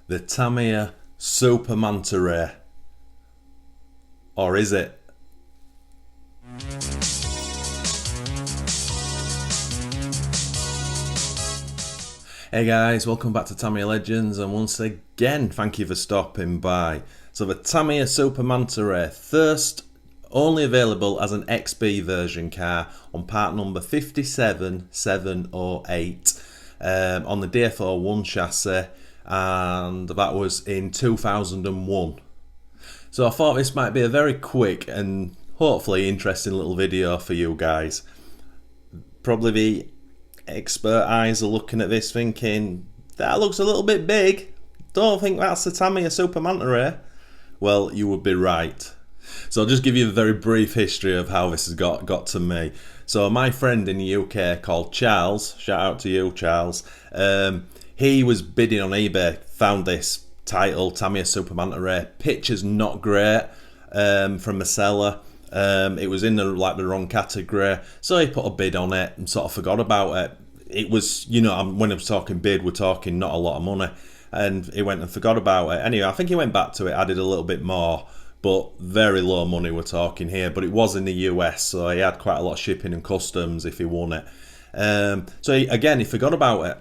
the Tamiya Super Manta Ray. Or is it? Hey guys, welcome back to Tamiya Legends, and once again, thank you for stopping by. So the Tamiya Super Manta Ray, first only available as an XB version car on part number 57708 on the DF01 chassis, and that was in 2001. So I thought this might be a very quick and hopefully interesting little video for you guys. Probably the expert eyes are looking at this thinking, that looks a little bit big. Don't think that's the Tamiya Super Manta Ray. Well, you would be right. So I'll just give you a very brief history of how this has got to me. So my friend in the UK called Charles, shout out to you Charles, he was bidding on eBay, found this title, Tamiya Super Manta Ray. Pictures not great from the seller. It was in the wrong category, so he put a bid on it and sort of forgot about it. It was, you know, when I'm talking bid, we're talking not a lot of money, and he went and forgot about it. Anyway, I think he went back to it, added a little bit more, but very low money we're talking here. But it was in the US, so he had quite a lot of shipping and customs if he won it. So he forgot about it,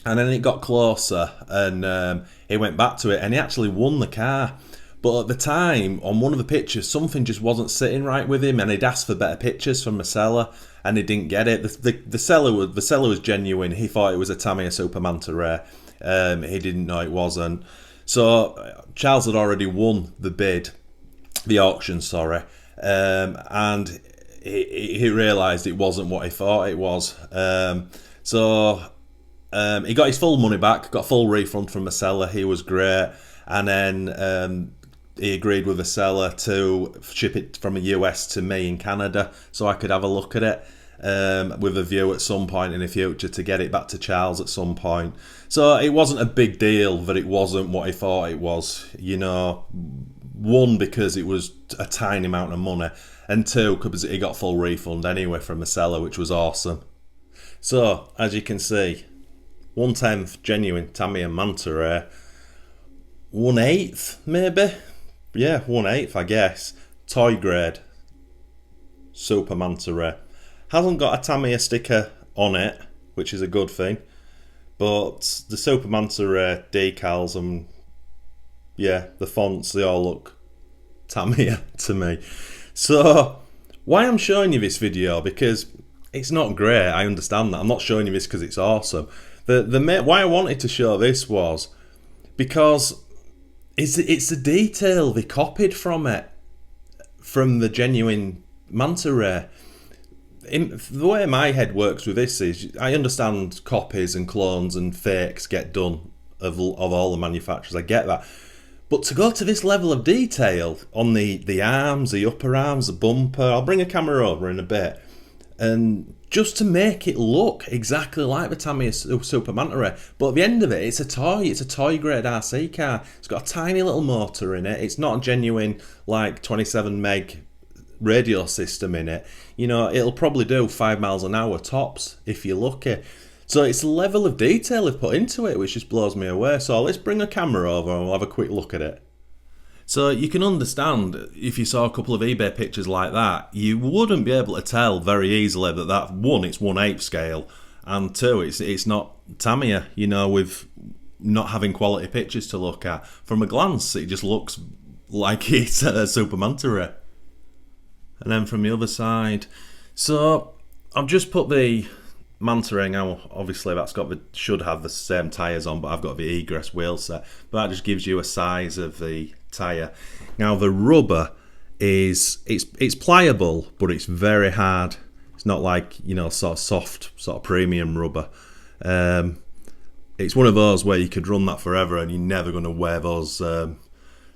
and then it got closer, and he went back to it, and he actually won the car. But at the time, on one of the pictures, something just wasn't sitting right with him, and he'd asked for better pictures from the seller, and he didn't get it. The seller was genuine. He thought it was a Tamiya Super Manta Ray. He didn't know it wasn't. So Charles had already won the auction, sorry, and he realised it wasn't what he thought it was. He got his full money back, got full refund from the seller. He was great, and then he agreed with the seller to ship it from the US to me in Canada so I could have a look at it with a view at some point in the future to get it back to Charles at some point. So it wasn't a big deal that it wasn't what he thought it was, you know. One, because it was a tiny amount of money, and two, because he got full refund anyway from the seller, which was awesome. So, as you can see, 1/10 genuine Tamiya Manta Ray, 1/8 maybe? Yeah, 1/8 I guess. Toy grade Super Manta Ray. Hasn't got a Tamiya sticker on it, which is a good thing. But the Super Manta Ray decals and yeah, the fonts, they all look Tamiya to me. So why I'm showing you this video, because it's not great, I understand that. I'm not showing you this because it's awesome. Why I wanted to show this was because it's the detail they copied from the genuine Manta Ray. The way my head works with this is, I understand copies and clones and fakes get done of all the manufacturers, I get that. But to go to this level of detail on the arms, the upper arms, the bumper, I'll bring a camera over in a bit, and just to make it look exactly like the Tamiya Super Manta Ray. But at the end of it, it's a toy grade RC car. It's got a tiny little motor in it. It's not a genuine like 27 meg radio system in it. You know, it'll probably do 5 miles an hour tops if you're lucky. So it's the level of detail they've put into it which just blows me away. So let's bring a camera over and we'll have a quick look at it. So you can understand, if you saw a couple of eBay pictures like that, you wouldn't be able to tell very easily that one, it's 1/8 scale, and two, it's not Tamiya, you know, with not having quality pictures to look at. From a glance, it just looks like it's a Super Manta Ray. And then from the other side, so I've just put the Manta Ray now. Obviously that's should have the same tyres on, but I've got the egress wheel set, but that just gives you a size of the tyre. Now the rubber is it's pliable, but it's very hard. It's not like, you know, sort of soft, sort of premium rubber. It's one of those where you could run that forever and you're never going to wear those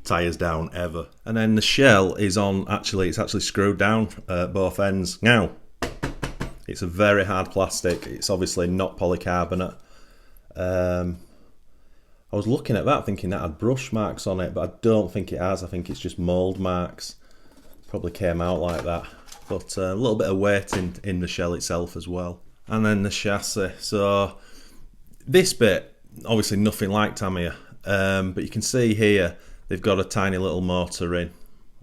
tyres down ever. And then the shell is on, it's actually screwed down at both ends. Now it's a very hard plastic. It's obviously not polycarbonate. I was looking at that thinking that had brush marks on it, but I don't think it has. I think it's just mould marks. Probably came out like that. But a little bit of weight in the shell itself as well. And then the chassis. So this bit, obviously nothing like Tamiya. but you can see here they've got a tiny little motor in.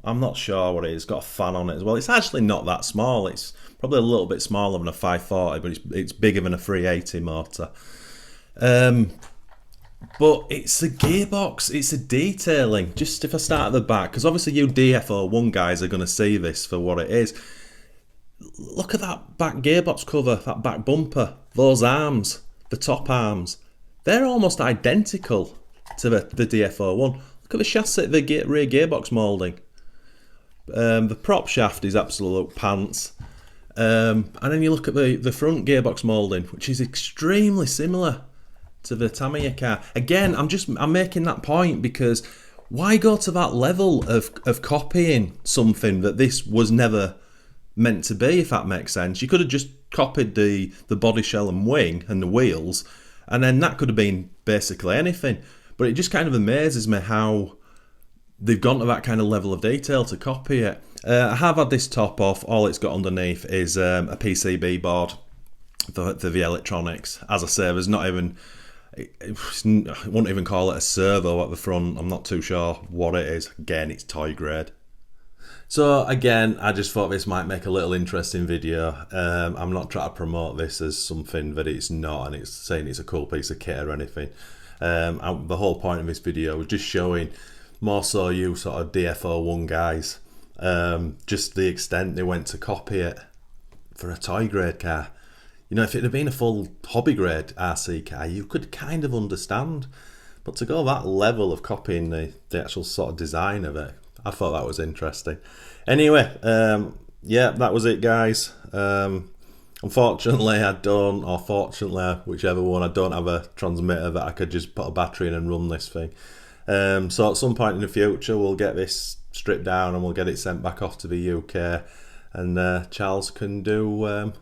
I'm not sure what it is. It's got a fan on it as well. It's actually not that small. It's probably a little bit smaller than a 540, but it's bigger than a 380 motor. But it's the gearbox, it's the detailing. Just if I start at the back, because obviously you DF01 guys are going to see this for what it is. Look at that back gearbox cover, that back bumper, those arms, the top arms. They're almost identical to the DF01. Look at the chassis, the rear gearbox moulding. The prop shaft is absolute pants. And then you look at the front gearbox moulding, which is extremely similar to the Tamiya car. Again, I'm making that point because why go to that level of copying something that this was never meant to be, if that makes sense? You could have just copied the body shell and wing and the wheels, and then that could have been basically anything. But it just kind of amazes me how they've gone to that kind of level of detail to copy it. I have had this top off. All it's got underneath is a PCB board for the electronics. As I say, there's not even, I wouldn't even call it a servo at the front. I'm not too sure what it is. Again, it's toy grade. So again, I just thought this might make a little interesting video. I'm not trying to promote this as something that it's not, and it's saying it's a cool piece of kit or anything. The whole point of this video was just showing more so you sort of DF01 guys, just the extent they went to copy it for a toy grade car. You know, if it had been a full hobby grade RC car, you could kind of understand. But to go that level of copying the actual sort of design of it, I thought that was interesting. Anyway, yeah, that was it, guys. Unfortunately, or fortunately, whichever one, I don't have a transmitter that I could just put a battery in and run this thing. So at some point in the future, we'll get this stripped down and we'll get it sent back off to the UK, and Charles can do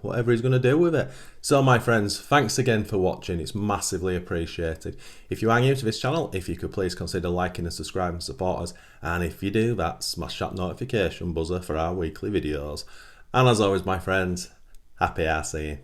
whatever he's going to do with it. So my friends, thanks again for watching. It's massively appreciated. If you are new to this channel, if you could please consider liking and subscribing and support us, and if you do that, smash that notification buzzer for our weekly videos. And as always, my friends, happy RCing.